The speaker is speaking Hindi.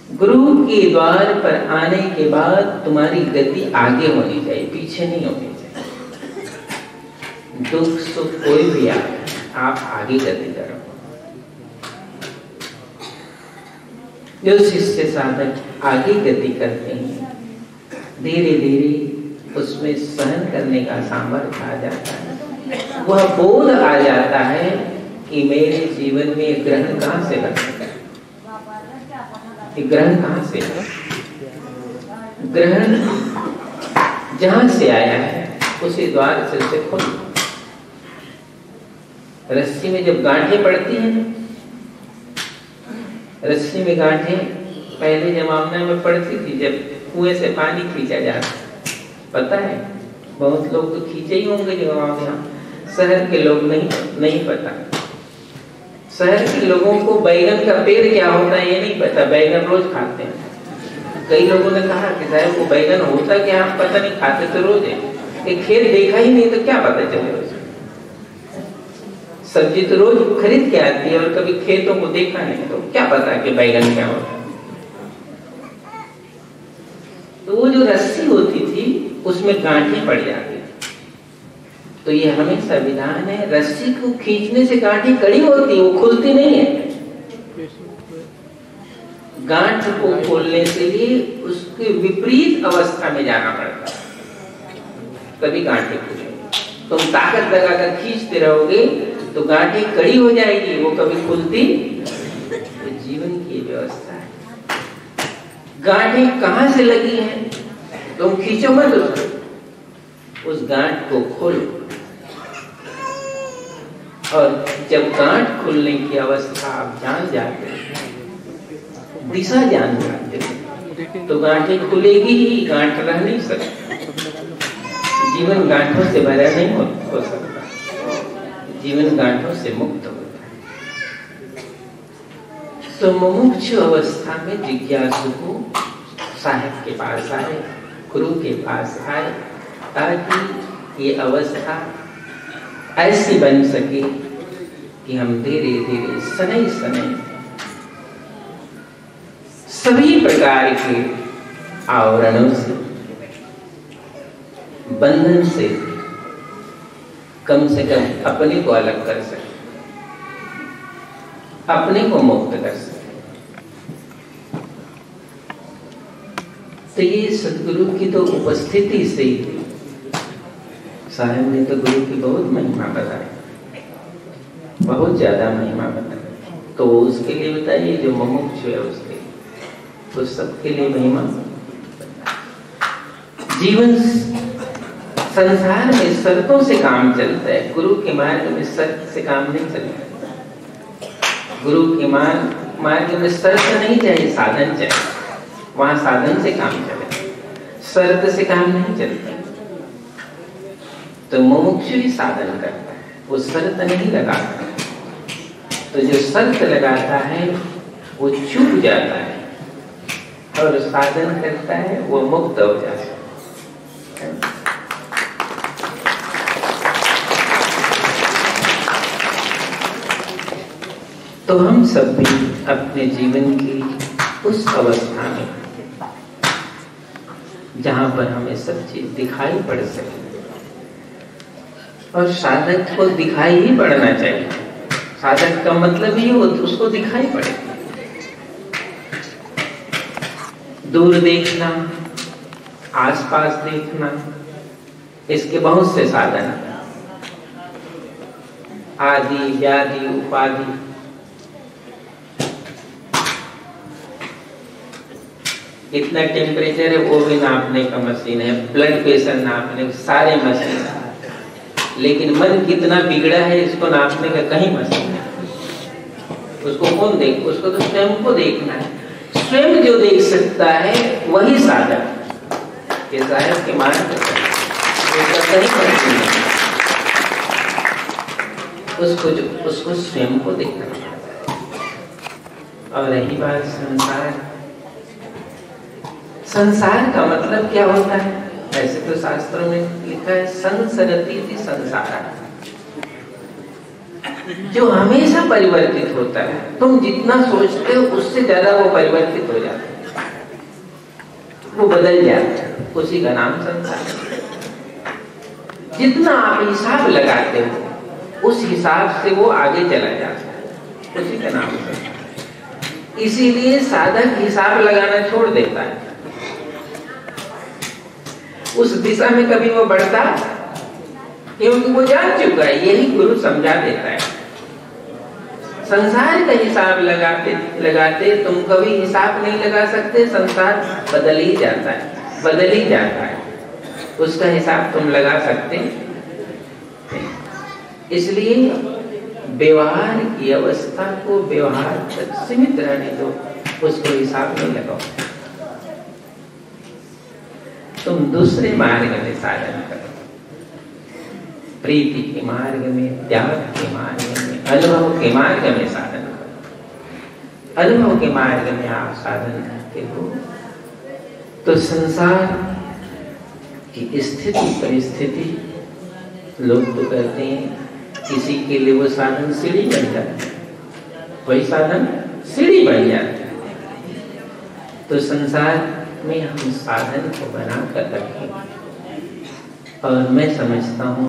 गुरु के द्वार पर आने के बाद तुम्हारी गति आगे होनी चाहिए, पीछे नहीं होनी चाहिए। दुख सुख कोई भी आए, आप आगे गति करो। जो शिष्य साधक आगे गति करते हैं, धीरे धीरे उसमें सहन करने का सामर्थ्य आ जाता है। वह बोध आ जाता है कि मेरे जीवन में ग्रहण कहाँ से लगा, ग्रहण कहाँ से, ग्रहण जहां से आया है उसी द्वार से उसे खोल। रस्सी में जब गांठें पड़ती हैं, रस्सी में गांठें पहले जमाने में पड़ती थी जब कुएं से पानी खींचा जाता, पता है? बहुत लोग तो खींचे ही होंगे जो यहाँ, शहर के लोग नहीं पता। शहर के लोगों को बैगन का पेड़ क्या होता है ये नहीं पता, बैगन रोज खाते हैं। कई लोगों ने कहा कि साहब वो बैगन होता क्या, हम पता नहीं, खाते तो रोज है, एक खेत देखा ही नहीं तो क्या पता चले रोज। सब्जी तो रोज खरीद के आती है और कभी खेतों को देखा नहीं तो क्या पता कि बैगन क्या होता है। तो वो जो रस्सी होती थी उसमें गांठें पड़ जाती, तो ये हमेशा विधान है, रस्सी को खींचने से गांठें कड़ी होती है, वो खुलती नहीं है। गांठ को खोलने के लिए उसके विपरीत अवस्था में जाना पड़ता है, तभी गांठें खुलेंगी। तुम ताकत लगाकर खींचते रहोगे तो गांठें कड़ी हो जाएगी, वो कभी खुलती। तो जीवन की व्यवस्था है, गांठें कहां से लगी हैं, तुम खींचो मत उसको, उस गांठ को खोलो। और जब गांठ खुलने की अवस्था आप जान जाते हैं, दिशा जान जाते हैं, तो गांठें खुलेगी ही, गांठ रह नहीं सकती। जीवन गांठों से भरा नहीं हो सकता, जीवन गांठों से मुक्त होता है। तो मुमुक्षु अवस्था में जिज्ञासु को साहिब के पास आए, गुरु के पास आए, ताकि ये अवस्था ऐसी बन सके कि हम धीरे धीरे शनै शनै सभी प्रकार के आवरणों से, बंधन से कम से कम अपने को अलग कर सके, अपने को मुक्त कर सके। तो ये सदगुरु की तो उपस्थिति से ही, साहब ने तो गुरु की बहुत महिमा बताई, बहुत ज्यादा महिमा बताई। तो उसके लिए बताइए जो मुमुक्षु है उसके, तो सबके लिए महिमा। जीवन संसार में शर्तों से काम चलता है, गुरु के मार्ग में शर्त से काम नहीं चलता। गुरु के मार्ग में शर्त नहीं चाहिए, साधन चाहिए। वहां साधन से काम चले, शर्त से काम नहीं चलता। तो मुमुक्षु ही साधन करता है, वो शर्त नहीं लगाता। तो जो शर्त लगाता है वो चूक जाता है, और साधन करता है वो मुक्त हो जाता है। तो हम सब भी अपने जीवन की उस अवस्था में जहां पर हमें सब चीज दिखाई पड़ सके, और साधक को दिखाई ही पड़ना चाहिए। साधक का मतलब ही हो उसको दिखाई पड़े। दूर देखना, आसपास देखना, इसके बहुत से साधन हैं। आदि व्याधि उपाधि, इतना टेम्परेचर है वो भी नापने का मशीन है, ब्लड प्रेशर नापने के सारे मशीन है। लेकिन मन कितना बिगड़ा है इसको नापने का कहीं मशीन है। उसको कौन देख, उसको तो स्वयं को देखना है। स्वयं जो देख सकता है वही साधक के साहब के मार्ग पर उसको स्वयं को देखना है। और रही बात संसार का मतलब क्या होता है? ऐसे तो शास्त्रों में लिखा है संसरति संसार, जो हमेशा परिवर्तित होता है। तुम जितना सोचते हो उससे ज्यादा वो परिवर्तित हो जाता है। वो बदल जाता है, उसी का नाम संसार। जितना आप हिसाब लगाते हो उस हिसाब से वो आगे चला जाता है, उसी का नाम संसार। इसीलिए साधक हिसाब लगाना छोड़ देता है, उस दिशा में कभी वो बढ़ता, क्योंकि वो जान चुका है, यही गुरु समझा देता है। संसार का हिसाब लगाते लगाते तुम कभी हिसाब नहीं लगा सकते, संसार बदल ही जाता है, बदल ही जाता है, उसका हिसाब तुम लगा सकते। इसलिए व्यवहार की अवस्था को व्यवहार तक सीमित रहने दो, उसको हिसाब नहीं लगाओ। तुम दूसरे मार्ग में साधन करो, प्रीति के मार्ग में, त्याग के मार्ग में, अनुभव के मार्ग में साधन करो। अनुभव के मार्ग में आप साधन करते हो तो संसार की स्थिति परिस्थिति, लोग तो कहते हैं किसी के लिए वो साधन सीढ़ी बन जाता है, वही साधन सीढ़ी बन जाता है। तो संसार में हम साधन को बना कर रखें। और मैं समझता हूँ